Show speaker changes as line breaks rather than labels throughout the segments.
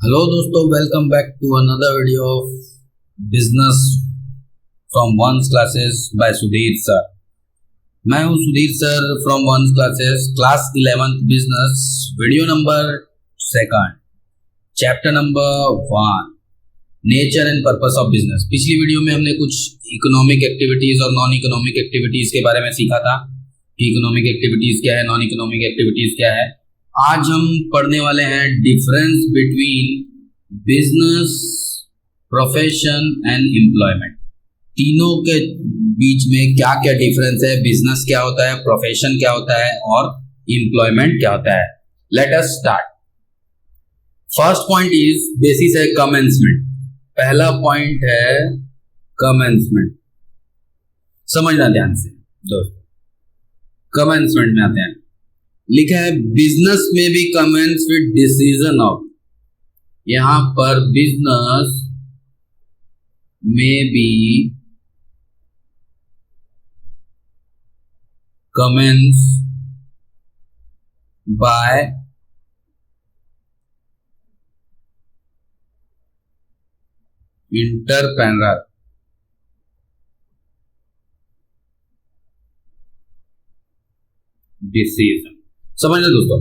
Hello दोस्तों, welcome back to another video of business from once classes by Sudhir sir. मैं हूं Sudhir sir from once classes, class 11th business, video number 2, chapter number 1, nature and purpose of business. पिछली video में हमने कुछ economic activities और non economic activities के बारे में सीखा था कि इकोनॉमिक एक्टिविटीज क्या है, नॉन इकोनॉमिक एक्टिविटीज क्या है। आज हम पढ़ने वाले हैं difference between business, profession and employment. तीनों के बीच में क्या क्या डिफरेंस है, बिजनेस क्या होता है, प्रोफेशन क्या होता है और एम्प्लॉयमेंट क्या होता है। Let us start. First point is basis है कमेंसमेंट। पहला पॉइंट है कमेंसमेंट। समझना ध्यान से दोस्तों, कमेंसमेंट में आते हैं। लिखा है बिजनेस में भी कमेंस विद डिसीजन ऑफ। यहां पर बिजनेस में भी कमेंस बाय इंटरप्रेन्योर। डिसीजन समझना दोस्तों,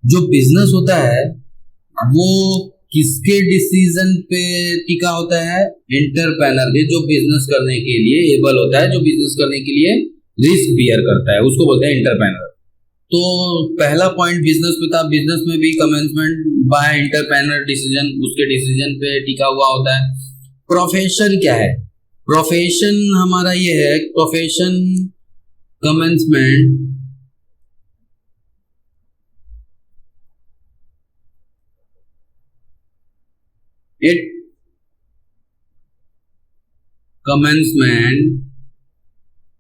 जो बिजनेस होता है वो किसके डिसीजन पे टिका होता है? एंटरप्रेन्योर के, जो बिजनेस करने के लिए एबल होता है, जो बिजनेस करने के लिए रिस्क बियर करता है, उसको बोलते हैं एंटरप्रेन्योर। तो पहला पॉइंट बिजनेस पे था, बिजनेस में भी कमेंसमेंट बाय एंटरप्रेन्योर डिसीजन, उसके डिसीजन पे टिका हुआ होता है। प्रोफेशन क्या है? प्रोफेशन हमारा ये है, profession commencement it commencement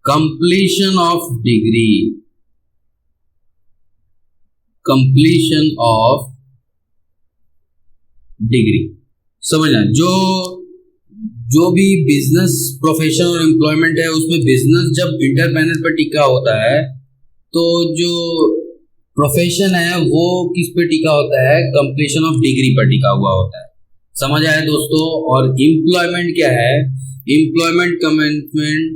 completion of degree, completion of degree. समझना, जो भी बिजनेस, प्रोफेशन और एम्प्लॉयमेंट है उसमें बिजनेस जब इंटरप्रेन्योर पर टिका होता है तो जो प्रोफेशन है वो किस पे टिका होता है? कंप्लीशन ऑफ डिग्री पर टिका हुआ होता है। समझ आया दोस्तों। और एम्प्लॉयमेंट क्या है? Employment commencement,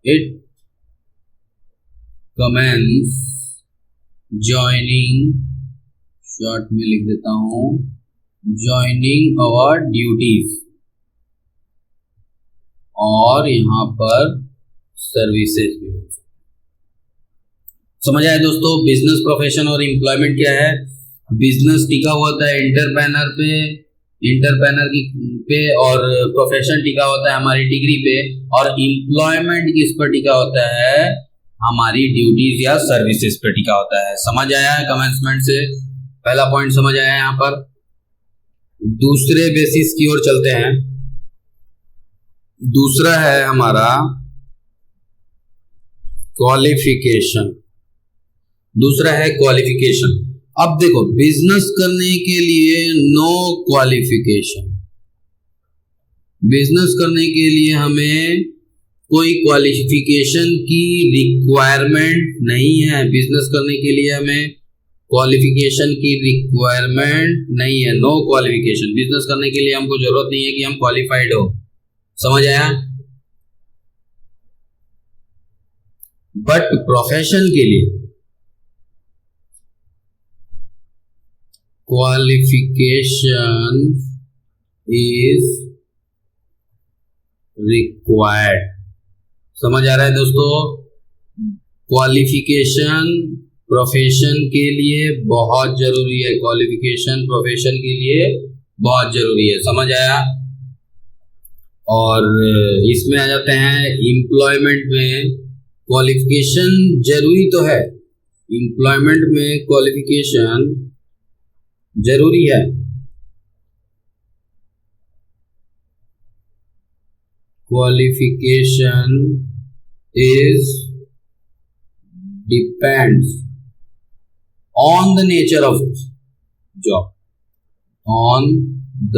it commence joining, short में लिख देता हूं, ज्वाइनिंग अवर ड्यूटीज, और यहां पर सर्विसेज भी हो। समझ आया दोस्तों। बिजनेस, प्रोफेशन और एम्प्लॉयमेंट क्या है? बिजनेस टिका होता है इंटरप्रेन्योर पे, और प्रोफेशन टिका होता है हमारी डिग्री पे, और एम्प्लॉयमेंट किस पर टिका होता है? हमारी ड्यूटीज या सर्विसेज पे टिका होता है। समझ आया है कमेंसमेंट से? पहला पॉइंट समझ आया। यहां पर दूसरे बेसिस की ओर चलते हैं। दूसरा है हमारा क्वालिफिकेशन। दूसरा है क्वालिफिकेशन। अब देखो, बिजनेस करने के लिए नो क्वालिफिकेशन, बिजनेस करने के लिए हमें कोई क्वालिफिकेशन की रिक्वायरमेंट नहीं है। बिजनेस करने के लिए हमें क्वालिफिकेशन की रिक्वायरमेंट नहीं है, नो क्वालिफिकेशन। बिजनेस करने के लिए हमको जरूरत नहीं है कि हम क्वालिफाइड हो। समझ आया? बट प्रोफेशन के लिए क्वालिफिकेशन इज रिक्वायर्ड। समझ आ रहा है दोस्तों? क्वालिफिकेशन प्रोफेशन के लिए बहुत जरूरी है, क्वालिफिकेशन प्रोफेशन के लिए बहुत जरूरी है। समझ आया? और इसमें आ जाते हैं एम्प्लॉयमेंट में। क्वालिफिकेशन जरूरी तो है, एम्प्लॉयमेंट में क्वालिफिकेशन जरूरी है। Qualification is depends on the nature of job, on the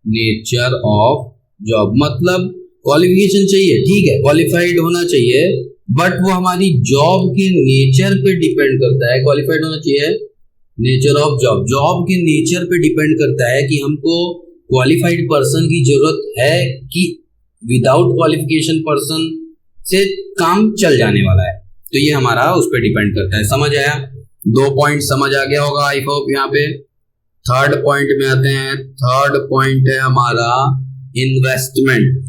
nature of job मतलब क्वालिफिकेशन चाहिए, ठीक है, क्वालिफाइड होना चाहिए, बट वो हमारी जॉब के नेचर पे डिपेंड करता है। क्वालिफाइड होना चाहिए, नेचर ऑफ जॉब, जॉब के नेचर पे डिपेंड करता है कि हमको क्वालिफाइड पर्सन की जरूरत है कि विदाउट क्वालिफिकेशन पर्सन से काम चल जाने वाला है। तो ये हमारा उस पर डिपेंड करता है। समझ आया? 2 पॉइंट समझ आ गया होगा आई होप। यहाँ पे थर्ड पॉइंट में आते हैं। थर्ड पॉइंट है हमारा इन्वेस्टमेंट।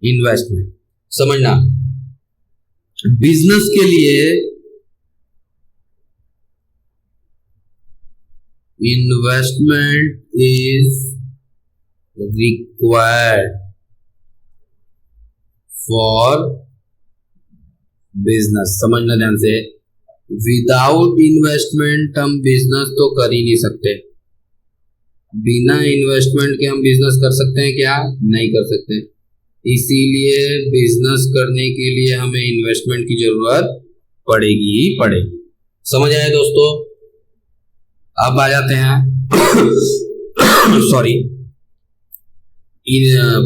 इन्वेस्टमेंट समझना, बिजनेस के लिए investment is required for business. समझना ध्यान से, विदाउट इन्वेस्टमेंट हम बिजनेस तो कर ही नहीं सकते। बिना इन्वेस्टमेंट के हम बिजनेस कर सकते हैं क्या? नहीं कर सकते। इसीलिए बिजनेस करने के लिए हमें इन्वेस्टमेंट की जरूरत पड़ेगी ही पड़ेगी। समझ आए दोस्तों? अब आ जाते हैं सॉरी,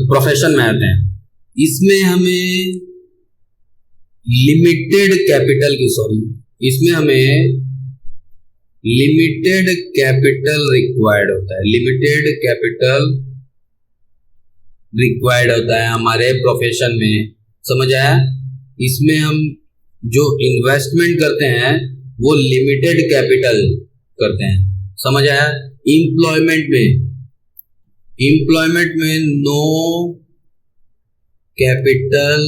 प्रोफेशन में आते हैं। इसमें हमें लिमिटेड कैपिटल रिक्वायर्ड होता है। लिमिटेड कैपिटल रिक्वायर्ड होता है हमारे प्रोफेशन में। समझ आया? इसमें हम जो इन्वेस्टमेंट करते हैं वो लिमिटेड कैपिटल करते हैं। समझ आया? एम्प्लॉयमेंट में नो कैपिटल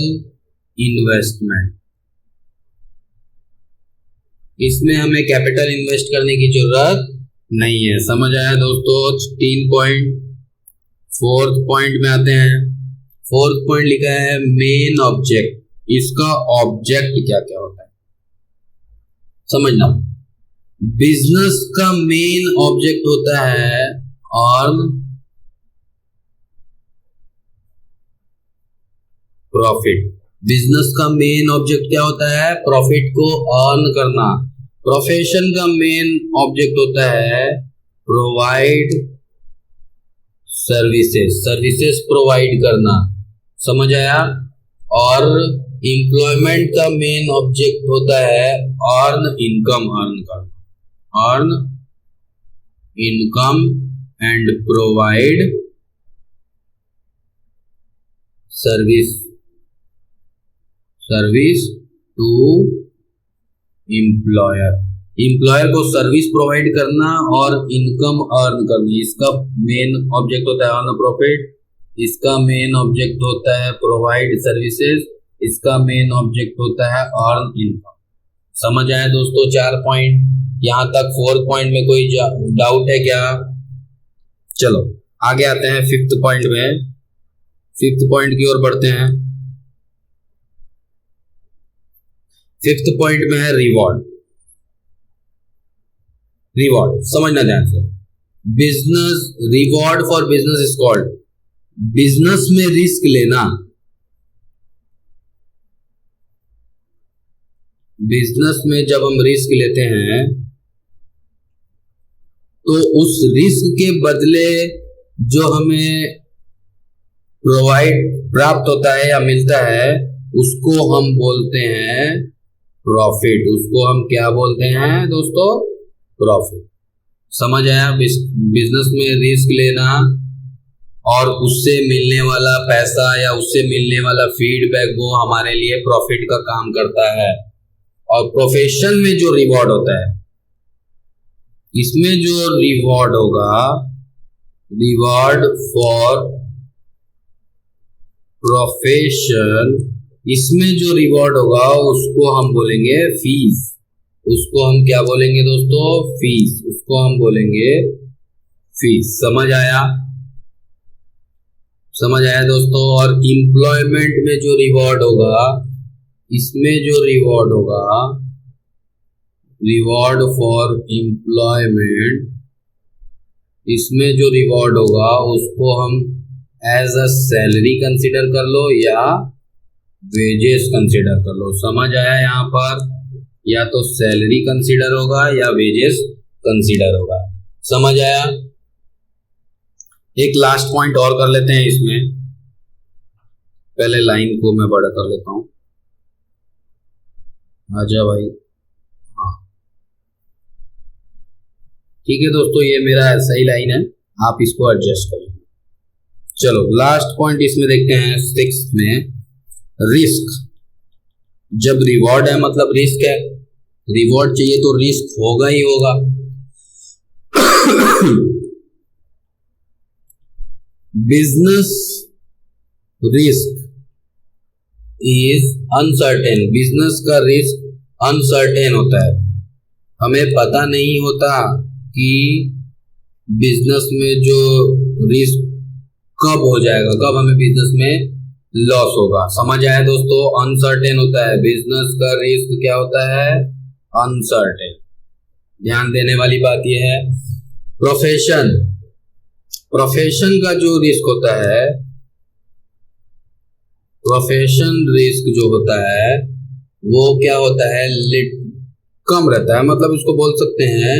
इन्वेस्टमेंट, इसमें हमें कैपिटल इन्वेस्ट करने की जरूरत नहीं है। समझ आया दोस्तों? 3 पॉइंट। फोर्थ पॉइंट में आते हैं। फोर्थ पॉइंट लिखा है मेन ऑब्जेक्ट। इसका ऑब्जेक्ट क्या क्या होता है समझना। बिजनेस का मेन ऑब्जेक्ट होता है अर्न प्रॉफिट। बिजनेस का मेन ऑब्जेक्ट क्या होता है? प्रॉफिट को अर्न करना। प्रोफेशन का मेन ऑब्जेक्ट होता है प्रोवाइड सर्विसेज प्रोवाइड करना। समझ आया? और एम्प्लॉयमेंट का मेन ऑब्जेक्ट होता है earn income and provide service to employer को सर्विस प्रोवाइड करना और इनकम अर्न करना। इसका मेन ऑब्जेक्ट होता है अर्न प्रॉफिट, इसका मेन ऑब्जेक्ट होता है प्रोवाइड सर्विसेज, इसका मेन ऑब्जेक्ट होता है अर्न इनकम। समझ आए दोस्तों? 4 पॉइंट यहां तक। 4th पॉइंट में कोई डाउट है क्या? चलो आगे आते हैं 5th पॉइंट में। 5th पॉइंट की ओर बढ़ते हैं। 5th पॉइंट में है रिवॉर्ड। समझना ध्यान से। Business reward for business is called, business में रिस्क लेना। बिजनेस में जब हम रिस्क लेते हैं तो उस रिस्क के बदले जो हमें प्राप्त होता है या मिलता है उसको हम बोलते हैं प्रॉफिट। उसको हम क्या बोलते हैं दोस्तों? प्रॉफिट। समझ आया? बिजनेस में रिस्क लेना और उससे मिलने वाला पैसा या उससे मिलने वाला फीडबैक वो हमारे लिए प्रॉफिट का काम करता है। और प्रोफेशन में जो रिवॉर्ड होता है, इसमें जो रिवॉर्ड होगा, रिवॉर्ड फॉर प्रोफेशन, इसमें जो रिवॉर्ड होगा उसको हम बोलेंगे फीस। उसको हम क्या बोलेंगे दोस्तों? फीस। उसको हम बोलेंगे फीस। समझ आया? समझ आया दोस्तों? और एम्प्लॉयमेंट में जो रिवॉर्ड होगा, इसमें जो रिवॉर्ड होगा, रिवॉर्ड फॉर एम्प्लॉयमेंट, इसमें जो रिवॉर्ड होगा उसको हम एज अ सैलरी कंसीडर कर लो या वेजेस कंसीडर कर लो। समझ आया? यहाँ पर या तो सैलरी कंसीडर होगा या वेजेस कंसीडर होगा। समझ आया? एक लास्ट पॉइंट और कर लेते हैं इसमें, पहले लाइन को मैं बड़ा कर लेता हूं। आजा भाई, हाँ ठीक है दोस्तों, ये मेरा सही लाइन है, आप इसको एडजस्ट कर लेंगे। चलो लास्ट पॉइंट इसमें देखते हैं 6 में, रिस्क। जब रिवॉर्ड है मतलब रिस्क है, रिवॉर्ड चाहिए तो रिस्क होगा ही होगा। Business risk is uncertain, business का रिस्क अनसर्टेन होता है, हमें पता नहीं होता कि बिजनेस में जो रिस्क कब हो जाएगा, कब हमें बिजनेस में लॉस होगा। समझ आया दोस्तों, अनसर्टेन होता है बिजनेस का रिस्क, क्या होता है, अनसर्टेन। ध्यान देने वाली बात यह है। प्रोफेशन, प्रोफेशन का जो रिस्क होता है, प्रोफेशन रिस्क जो होता है वो क्या होता है, कम रहता है, मतलब इसको बोल सकते हैं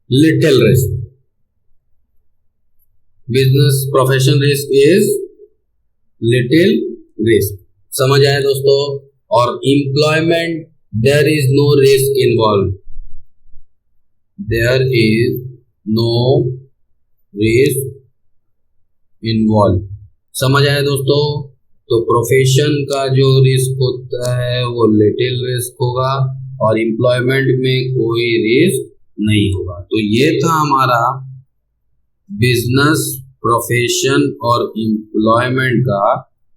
little risk. Business profession risk is little risk. समझ आए दोस्तों। और employment, there is no risk involve, there is no risk involve. समझ आए दोस्तों। तो प्रोफेशन का जो रिस्क होता है वो लिटिल रिस्क होगा और एम्प्लॉयमेंट में कोई रिस्क नहीं होगा। तो ये था हमारा बिजनेस, प्रोफेशन और एम्प्लॉयमेंट का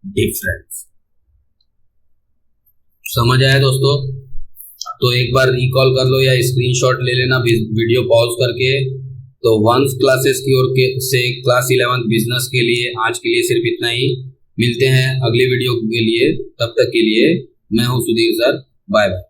डिफरेंस। समझ आया दोस्तों। तो एक बार रिकॉल कर लो या स्क्रीनशॉट ले लेना वीडियो पॉज करके। तो वंस क्लासेस की ओर से क्लास 11 बिजनेस के लिए आज के लिए सिर्फ इतना ही। मिलते हैं अगले वीडियो के लिए, तब तक के लिए मैं हूं सुधीर सर, बाय बाय।